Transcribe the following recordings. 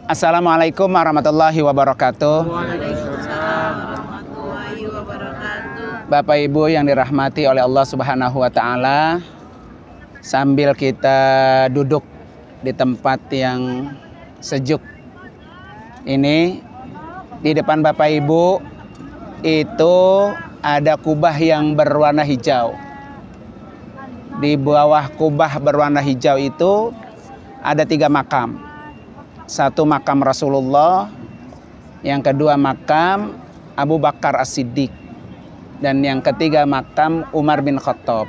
Assalamualaikum warahmatullahi wabarakatuh. Waalaikumsalam warahmatullahi wabarakatuh. Bapak Ibu yang dirahmati oleh Allah Subhanahu wa taala, sambil kita duduk di tempat yang sejuk ini, di depan Bapak Ibu itu ada kubah yang berwarna hijau. Di bawah kubah berwarna hijau itu ada 3 makam. Satu makam Rasulullah, yang kedua makam Abu Bakar As-Siddiq, dan yang ketiga makam Umar bin Khattab.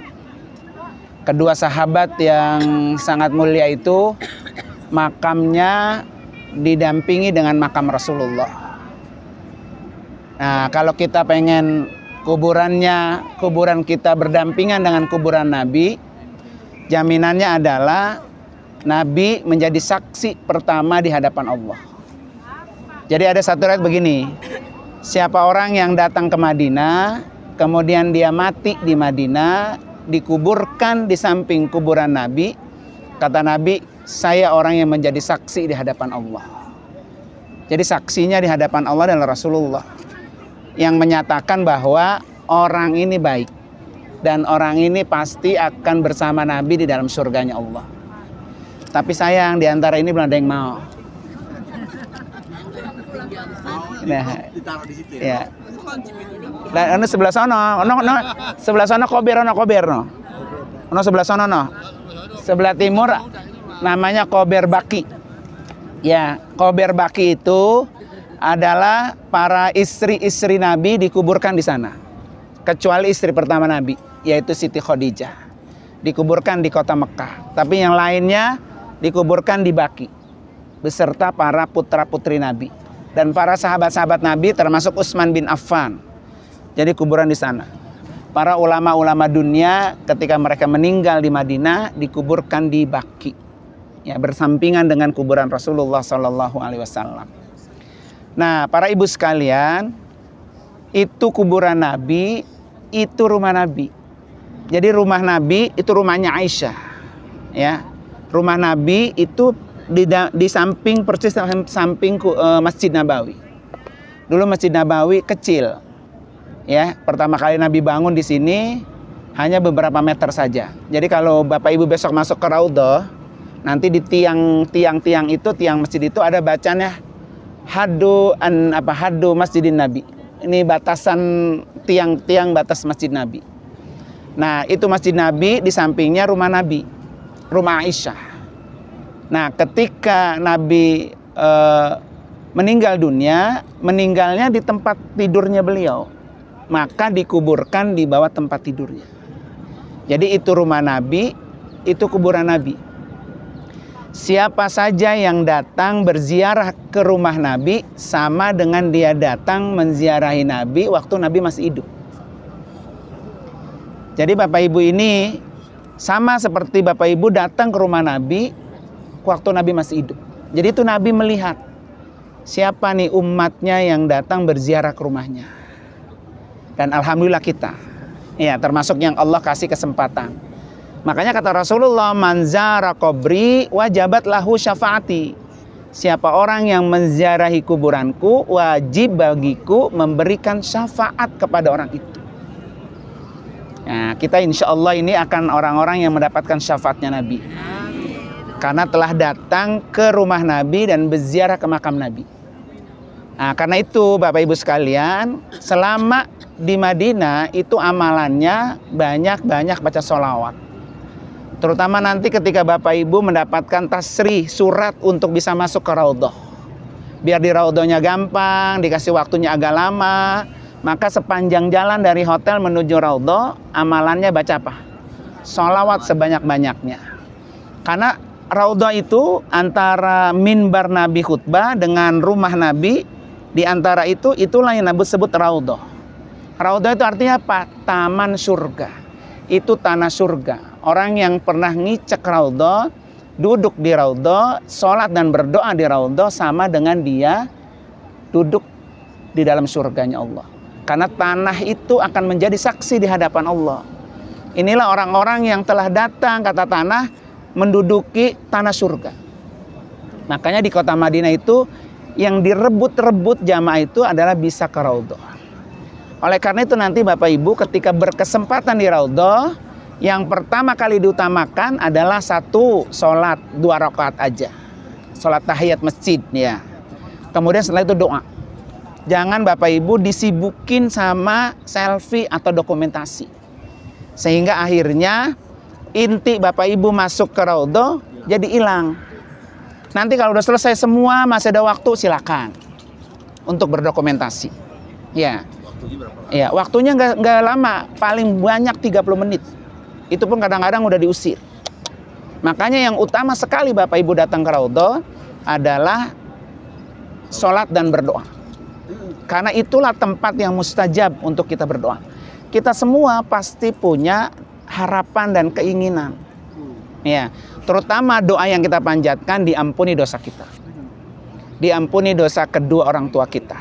Kedua sahabat yang sangat mulia itu makamnya didampingi dengan makam Rasulullah. Nah, kalau kita pengen kuburan kita berdampingan dengan kuburan Nabi, jaminannya adalah Nabi menjadi saksi pertama di hadapan Allah. Jadi ada satu ayat begini, siapa orang yang datang ke Madinah, kemudian dia mati di Madinah, dikuburkan di samping kuburan Nabi, kata Nabi, saya orang yang menjadi saksi di hadapan Allah. Jadi saksinya di hadapan Allah adalah Rasulullah, yang menyatakan bahwa orang ini baik, dan orang ini pasti akan bersama Nabi di dalam surganya Allah. Tapi sayang di antara ini belum ada yang mau. Nah, ya. Nah, sebelah sana, sebelah sana kober no. Sebelah sana no. Sebelah timur namanya Kober Baki. Ya, Kober Baki itu adalah para istri-istri Nabi dikuburkan di sana. Kecuali istri pertama Nabi, yaitu Siti Khadijah, dikuburkan di kota Mekah. Tapi yang lainnya dikuburkan di Baki beserta para putra-putri Nabi dan para sahabat-sahabat Nabi, termasuk Utsman bin Affan. Jadi kuburan di sana. Para ulama-ulama dunia ketika mereka meninggal di Madinah dikuburkan di Baki, ya, bersampingan dengan kuburan Rasulullah Shallallahu Alaihi Wasallam. Nah, para ibu sekalian, itu kuburan Nabi, itu rumah Nabi. Jadi rumah Nabi itu rumahnya Aisyah, ya. Rumah Nabi itu di samping, persis samping Masjid Nabawi. Dulu Masjid Nabawi kecil, ya. Pertama kali Nabi bangun di sini hanya beberapa meter saja. Jadi kalau Bapak Ibu besok masuk ke Raudhah, nanti di tiang-tiang itu, tiang masjid itu ada bacanya Haddu Masjidin Nabi. Ini batasan tiang-tiang batas Masjid Nabi. Nah, itu Masjid Nabi, di sampingnya rumah Nabi, rumah Aisyah. Nah, ketika Nabi meninggal dunia, meninggalnya di tempat tidurnya beliau, maka dikuburkan di bawah tempat tidurnya. Jadi itu rumah Nabi, itu kuburan Nabi. Siapa saja yang datang berziarah ke rumah Nabi sama dengan dia datang menziarahi Nabi waktu Nabi masih hidup. Jadi Bapak Ibu ini sama seperti Bapak Ibu datang ke rumah Nabi waktu Nabi masih hidup. Jadi itu Nabi melihat siapa nih umatnya yang datang berziarah ke rumahnya. Dan alhamdulillah kita, ya, termasuk yang Allah kasih kesempatan. Makanya kata Rasulullah, man zara qabri wajabat lahu syafaati. Siapa orang yang menziarahi kuburanku, wajib bagiku memberikan syafaat kepada orang itu. Nah, kita insya Allah ini akan orang-orang yang mendapatkan syafaatnya Nabi, karena telah datang ke rumah Nabi dan berziarah ke makam Nabi. Nah, karena itu Bapak Ibu sekalian, selama di Madinah itu amalannya banyak-banyak baca sholawat. Terutama nanti ketika Bapak Ibu mendapatkan tasrih, surat untuk bisa masuk ke Raudhah. Biar di Raudhahnya gampang, dikasih waktunya agak lama, maka sepanjang jalan dari hotel menuju Raudhah, amalannya baca apa? Sholawat sebanyak-banyaknya. Karena Raudhah itu antara minbar Nabi khutbah dengan rumah Nabi, di antara itu, itulah yang Nabi sebut Raudhah. Raudhah itu artinya apa? Taman surga. Itu tanah surga. Orang yang pernah ngicek Raudhah, duduk di Raudhah, sholat dan berdoa di Raudhah sama dengan dia duduk di dalam surganya Allah. Karena tanah itu akan menjadi saksi di hadapan Allah. Inilah orang-orang yang telah datang, kata tanah, menduduki tanah surga. Makanya di kota Madinah itu yang direbut-rebut jamaah itu adalah bisa ke Raudhah. Oleh karena itu nanti Bapak Ibu ketika berkesempatan di Raudhah, yang pertama kali diutamakan adalah satu, sholat 2 rakaat aja. Sholat tahiyat masjid ya. Kemudian setelah itu doa. Jangan Bapak Ibu disibukin sama selfie atau dokumentasi. Sehingga akhirnya inti Bapak Ibu masuk ke Raudhah jadi hilang. Nanti kalau udah selesai semua masih ada waktu, silakan untuk berdokumentasi. Ya. Ya, waktunya nggak lama, paling banyak 30 menit. Itu pun kadang-kadang udah diusir. Makanya yang utama sekali Bapak Ibu datang ke Raudhah adalah sholat dan berdoa. Karena itulah tempat yang mustajab untuk kita berdoa. Kita semua pasti punya harapan dan keinginan. Ya, terutama doa yang kita panjatkan diampuni dosa kita. Diampuni dosa kedua orang tua kita.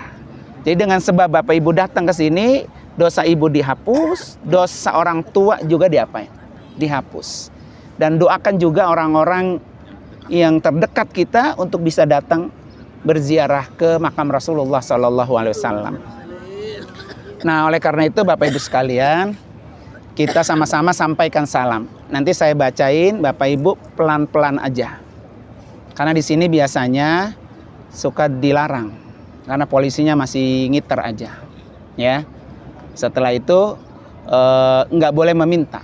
Jadi dengan sebab Bapak Ibu datang ke sini, dosa ibu dihapus, dosa orang tua juga diapain? Dihapus. Dan doakan juga orang-orang yang terdekat kita untuk bisa datang berziarah ke makam Rasulullah SAW. Nah, oleh karena itu Bapak Ibu sekalian, kita sama-sama sampaikan salam. Nanti saya bacain, Bapak Ibu pelan-pelan aja. Karena di sini biasanya suka dilarang, karena polisinya masih ngiter aja. Ya. Setelah itu nggak boleh meminta.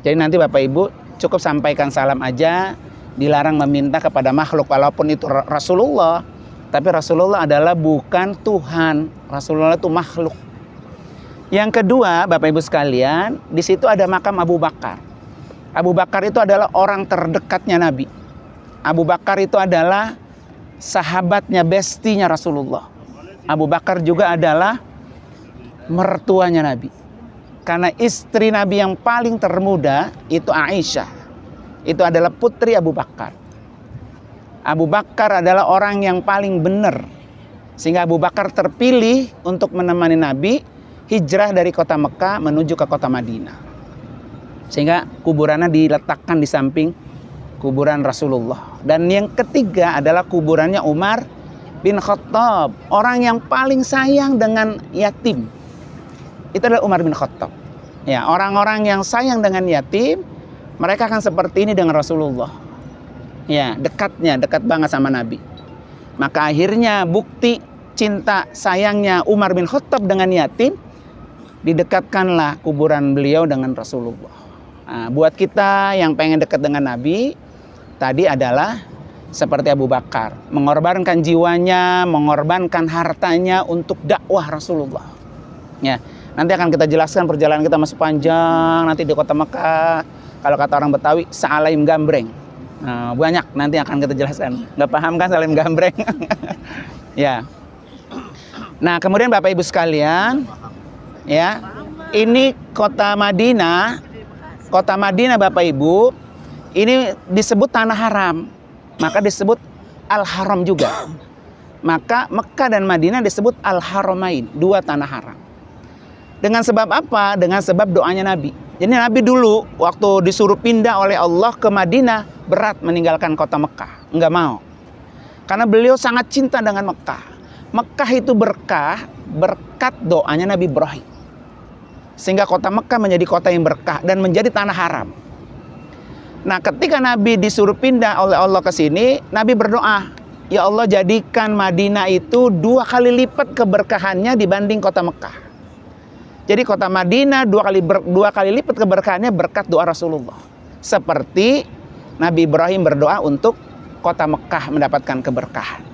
Jadi nanti Bapak Ibu cukup sampaikan salam aja, dilarang meminta kepada makhluk walaupun itu Rasulullah. Tapi Rasulullah adalah bukan Tuhan. Rasulullah itu makhluk. Yang kedua, Bapak Ibu sekalian, di situ ada makam Abu Bakar. Abu Bakar itu adalah orang terdekatnya Nabi. Abu Bakar itu adalah sahabatnya, bestinya Rasulullah. Abu Bakar juga adalah mertuanya Nabi. Karena istri Nabi yang paling termuda itu Aisyah. Itu adalah putri Abu Bakar. Abu Bakar adalah orang yang paling benar. Sehingga Abu Bakar terpilih untuk menemani Nabi hijrah dari kota Mekah menuju ke kota Madinah. Sehingga kuburannya diletakkan di samping kuburan Rasulullah. Dan yang ketiga adalah kuburannya Umar bin Khattab. Orang yang paling sayang dengan yatim. Itu adalah Umar bin Khattab. Ya, orang-orang yang sayang dengan yatim, mereka akan seperti ini dengan Rasulullah. Ya, dekat banget sama Nabi. Maka akhirnya bukti cinta sayangnya Umar bin Khattab dengan yatim, didekatkanlah kuburan beliau dengan Rasulullah. Nah, buat kita yang pengen dekat dengan Nabi, tadi adalah seperti Abu Bakar, mengorbankan jiwanya, mengorbankan hartanya untuk dakwah Rasulullah. Ya, nanti akan kita jelaskan perjalanan kita masih panjang nanti di kota Mekah. Kalau kata orang Betawi, Saalaim Gambreng. Nah, banyak nanti akan kita jelaskan. Nggak paham kan Saalaim Gambreng? Ya. Nah, kemudian Bapak Ibu sekalian, ya, ini kota Madinah. Kota Madinah Bapak Ibu, ini disebut tanah haram. Maka disebut Al-Haram juga. Maka Mekah dan Madinah disebut Al-Haramain, 2 tanah haram. Dengan sebab apa? Dengan sebab doanya Nabi. Jadi Nabi dulu waktu disuruh pindah oleh Allah ke Madinah, berat meninggalkan kota Mekah. Enggak mau. Karena beliau sangat cinta dengan Mekah. Mekah itu berkah berkat doanya Nabi Ibrahim. Sehingga kota Mekah menjadi kota yang berkah dan menjadi tanah haram. Nah, ketika Nabi disuruh pindah oleh Allah ke sini, Nabi berdoa, ya Allah jadikan Madinah itu 2 kali lipat keberkahannya dibanding kota Mekah. Jadi kota Madinah 2 kali lipat keberkahannya berkat doa Rasulullah. Seperti Nabi Ibrahim berdoa untuk kota Mekah mendapatkan keberkahan.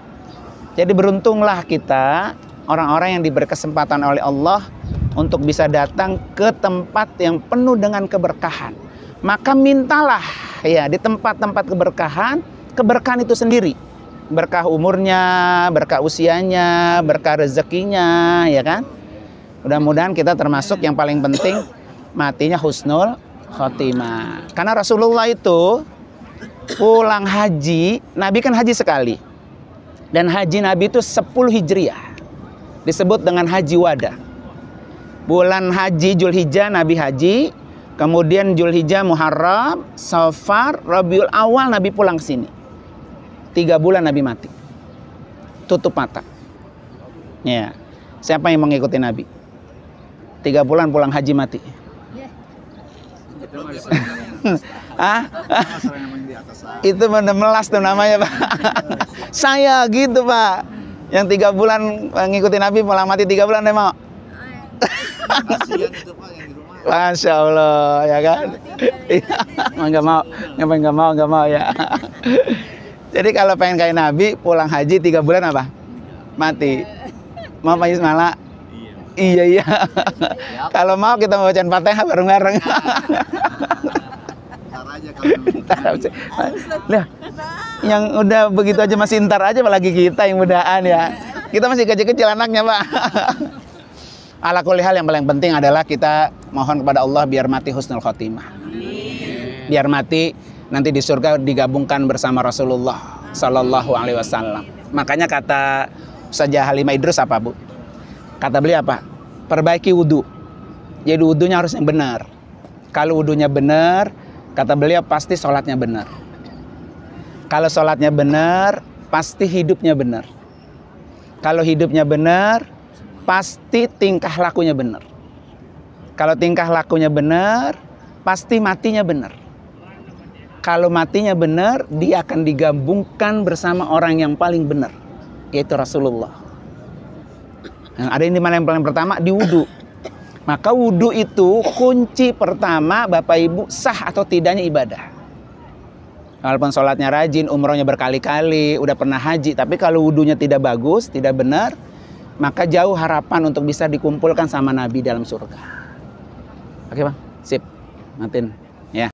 Jadi beruntunglah kita, orang-orang yang diberi kesempatan oleh Allah untuk bisa datang ke tempat yang penuh dengan keberkahan. Maka mintalah ya di tempat-tempat keberkahan, keberkahan itu sendiri. Berkah umurnya, berkah usianya, berkah rezekinya, ya kan? Mudah-mudahan kita termasuk yang paling penting matinya husnul khotimah. Karena Rasulullah itu pulang haji, Nabi kan haji sekali. Dan haji Nabi itu 10 Hijriah. Disebut dengan haji wada. Bulan haji Zulhijjah Nabi haji, kemudian Zulhijjah Muharram, Safar, Rabiul Awal Nabi pulang sini. 3 bulan Nabi mati. Tutup mata. Ya. Siapa yang mengikuti Nabi? 3 bulan pulang haji mati. Ah? Itu melas tuh namanya, Pak. Saya gitu, Pak. Yang 3 bulan ngikutin Nabi pulang mati 3 bulan deh mau. Masya Allah, ya kan? Nggak mau ya. Jadi kalau pengen kayak Nabi pulang haji 3 bulan apa? Mati. Mau Pak Ismaila? Iya. Kalau mau kita mau bacaan Fatihah bareng-bareng. Nah, yang udah begitu aja masih ntar aja, apalagi kita yang mudaan ya. Kita masih kecil-kecil anaknya, Pak. Ala kulli hal yang paling penting adalah kita mohon kepada Allah biar mati husnul khotimah. Biar mati nanti di surga digabungkan bersama Rasulullah Sallallahu Alaihi Wasallam. Makanya kata Ustazah Halimah Idrus apa, Bu? Kata beliau apa? Perbaiki wudhu. Jadi wudhunya harus yang benar. Kalau wudhunya benar, kata beliau pasti sholatnya benar. Kalau sholatnya benar, pasti hidupnya benar. Kalau hidupnya benar, pasti tingkah lakunya benar. Kalau tingkah lakunya benar, pasti matinya benar. Kalau matinya benar, dia akan digabungkan bersama orang yang paling benar, yaitu Rasulullah. Nah, ada yang dimana yang paling pertama di wudhu. Maka wudhu itu kunci pertama Bapak Ibu sah atau tidaknya ibadah. Walaupun sholatnya rajin, umrohnya berkali-kali, udah pernah haji, tapi kalau wudhunya tidak bagus, tidak benar, maka jauh harapan untuk bisa dikumpulkan sama Nabi dalam surga. Oke Bang, sip, matiin.